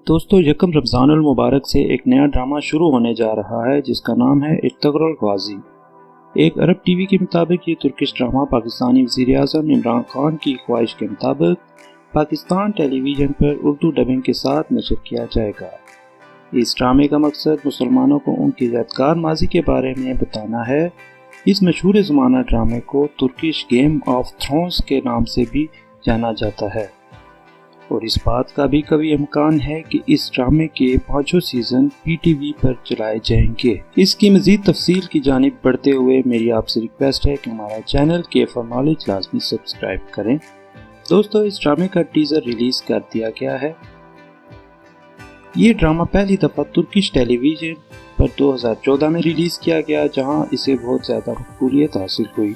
दोस्तों, यकम रमज़ान मुबारक से एक नया ड्रामा शुरू होने जा रहा है जिसका नाम है इर्तुगरुल गाज़ी। एक अरब टीवी के मुताबिक ये तुर्किश ड्रामा पाकिस्तानी वज़ीर-ए-आज़म इमरान खान की ख्वाहिश के मुताबिक पाकिस्तान टेलीविज़न पर उर्दू डबिंग के साथ नशर किया जाएगा। इस ड्रामे का मकसद मुसलमानों को उनके यादगार माजी के बारे में बताना है। इस मशहूर ज़माना ड्रामे को तुर्किश गेम ऑफ थ्रोन्स के नाम से भी जाना जाता है और इस बात का भी कभी इम्कान है कि इस ड्रामे के 5 सीज़न PTV पर चलाए जाएंगे। इसकी मज़ीद तफसील की जानिब बढ़ते हुए मेरी आपसे रिक्वेस्ट है कि हमारा चैनल KFR नॉलेज लाजमी सब्सक्राइब करें। दोस्तों, इस ड्रामे का टीज़र रिलीज़ कर दिया गया है। ये ड्रामा पहली दफ़ा तुर्किश टेलीविज़न पर 2014 में रिलीज़ किया गया, जहां इसे बहुत ज़्यादा मकबूलियत हासिल हुई।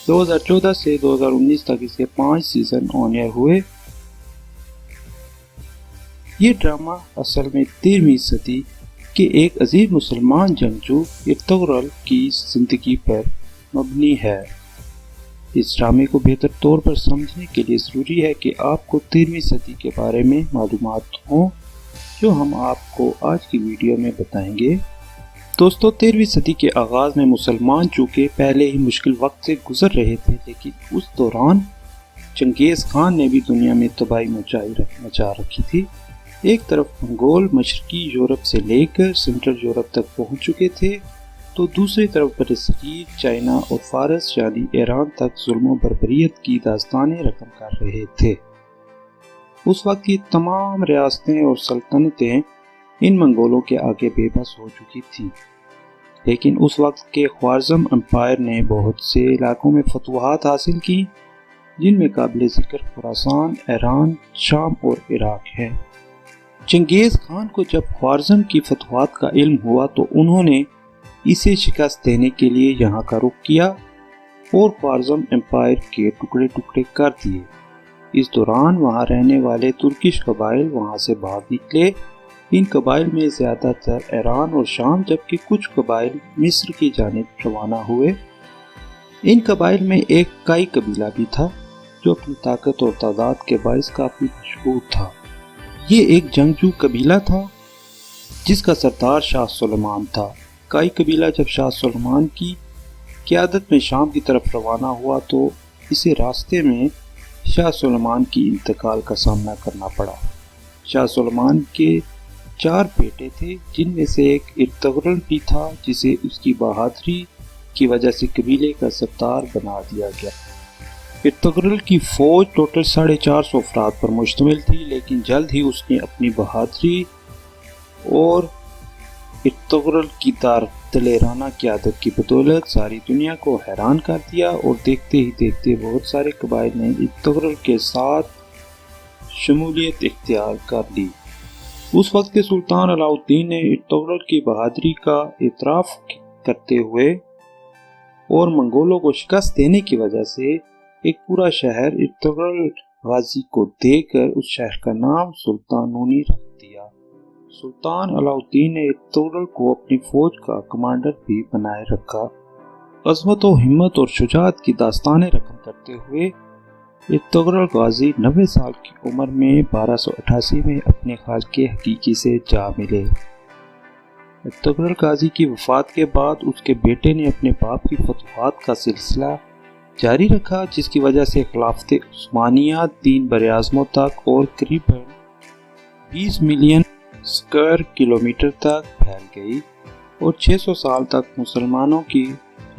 2014 से 2019 तक इसके 5 सीज़न ऑन एयर हुए। ये ड्रामा असल में 13वीं सदी के एक अजीम मुसलमान जंगजू इर्तुगरुल की ज़िंदगी पर मबनी है। इस ड्रामे को बेहतर तौर पर समझने के लिए ज़रूरी है कि आपको 13वीं सदी के बारे में मालूमात हों, जो हम आपको आज की वीडियो में बताएंगे। दोस्तों, 13वीं सदी के आगाज़ में मुसलमान चूँकि पहले ही मुश्किल वक्त से गुजर रहे थे, लेकिन उस दौरान चंगेज़ खान ने भी दुनिया में तबाही मचा रखी थी। एक तरफ मंगोल मशरकी यूरोप से लेकर सेंट्रल यूरोप तक पहुंच चुके थे, तो दूसरी तरफ बरसगीर चाइना और फारस यानी ईरान तक जुल्म बर्बरियत की दास्तानें रकम कर रहे थे। उस वक्त की तमाम रियासतें और सल्तनतें इन मंगोलों के आगे बेबस हो चुकी थी, लेकिन उस वक्त के ख्वारिज़म एम्पायर ने बहुत से इलाकों में फतवाहत हासिल की, जिनमें काबिल ज़िक्र खुरासान, ईरान, शाम और इराक है। चंगेज़ खान को जब ख्वारिज़म की फतवाहत का इल्म हुआ तो उन्होंने इसे शिकस्त देने के लिए यहाँ का रुख किया और ख्वारिज़म एम्पायर के टुकड़े टुकड़े कर दिए। इस दौरान वहाँ रहने वाले तुर्किश कबाइल वहाँ से भाग निकले। इन कबाइल में ज़्यादातर ईरान और शाम, जबकि कुछ कबाइल मिस्र की जानिब रवाना हुए। इन कबाइल में एक काई कबीला भी था, जो अपनी ताकत और तादाद के बाइस काफ़ी मशहूर था। ये एक जंगजू कबीला था जिसका सरदार शाह सुलेमान था। काई कबीला जब शाह सुलेमान की क़यादत में शाम की तरफ रवाना हुआ तो इसे रास्ते में शाह सुलेमान की इंतकाल का सामना करना पड़ा। शाह सुलेमान के 4 बेटे थे, जिनमें से एक इर्तुगरुल भी था, जिसे उसकी बहादुरी की वजह से कबीले का सरदार बना दिया गया। इर्तुगरुल की फ़ौज टोटल 450 अफराद पर मुश्तमिल थी, लेकिन जल्द ही उसने अपनी बहादुरी और इर्तुगरुल की दलेराना क़यादत की बदौलत सारी दुनिया को हैरान कर दिया और देखते ही देखते बहुत सारे कबाइल ने इर्तुगरुल के साथ शमूलियत इख्तियार कर ली। उस वक्त के सुल्तान अलाउद्दीन ने इर्तुगरुल की बहादुरी का एतराफ़ करते हुए और मंगोलों को शिकस्त देने की वजह से एक पूरा शहर इर्तुगरुल गाज़ी को देकर उस शहर का नाम सुल्तानूनी रख दिया। सुल्तान अलाउद्दीन ने इर्तुगरुल को अपनी फौज का कमांडर भी बनाए रखा। अज़मत व हिम्मत और शुजाअत की दास्तानें रकम करते हुए इर्तुगरुल गाज़ी 90 साल की उम्र में 1288 में अपने खालिक़े हकीकी से जा मिले। इर्तुगरुल गाज़ी की वफ़ात के बाद उसके बेटे ने अपने बाप की फतवाहत का सिलसिला जारी रखा, जिसकी वजह से खिलाफत उस्मानिया 3 बरे-आज़मों तक और करीबन 20 मिलियन स्क्वायर किलोमीटर तक फैल गई और 600 साल तक मुसलमानों की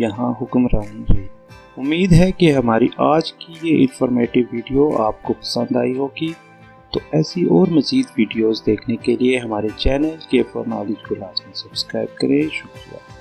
यहाँ हुक्मरानी रही। उम्मीद है कि हमारी आज की ये इंफॉर्मेटिव वीडियो आपको पसंद आई होगी। तो ऐसी और मज़ीद वीडियोज़ देखने के लिए हमारे चैनल KFR नॉलेज को लाज़मी सब्सक्राइब करें। शुक्रिया।